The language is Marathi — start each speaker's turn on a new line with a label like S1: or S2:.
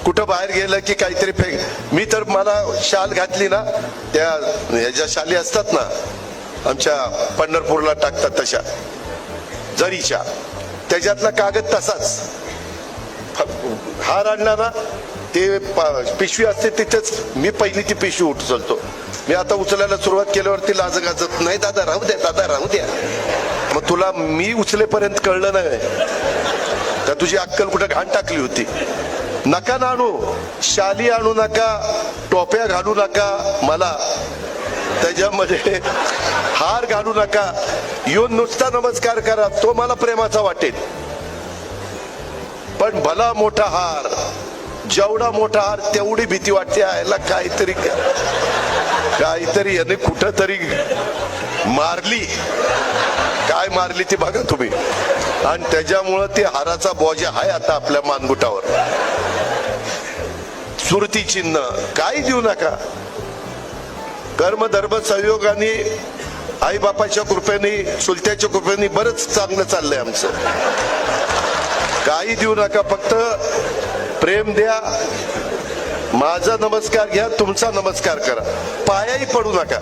S1: कुठं बाहेर गेलं की काहीतरी फेक. मी तर मला शाल घातली ना, त्या ह्याच्या शाली असतात ना आमच्या पंढरपूरला टाकतात तशा जरीच्या, त्याच्यातला कागद तसाच. हार आणला ना ते पिशवी असते तिथेच मी पहिली ती पिशवी उचलतो. मी आता उचलायला सुरुवात केल्यावरती लाज गाजत नाही, दादा राहू द्या, दादा राहू द्या. मग तुला मी उचलेपर्यंत कळलं नाही तर तुझी अक्कल कुठं घाण टाकली होती. नका ना आणू, शाली आणू नका, टोप्या घालू नका, मला त्याच्यामध्ये हार घालू नका. येऊन नुसता नमस्कार करा, तो मला प्रेमाचा वाटेल. पण भला मोठा हार, जेवढा मोठा हार तेवढी भीती वाटते. यायला काहीतरी याने कुठं तरी मारली, काय मारली ती बघा तुम्ही. आणि त्याच्यामुळं ते हाराचा बोजा आहे आता आपल्या मानगुटावर. सुरती चिन्ह काही देऊ नका. कर्म धर्म संयोगाने, आई बापाच्या कृपेने, चुलत्याच्या कृपेने बरंच चांगलं चाललंय आमचं. काही देऊ नका, फक्त प्रेम द्या. माझा नमस्कार घ्या, तुमचा नमस्कार करा, पायाही पडू नका.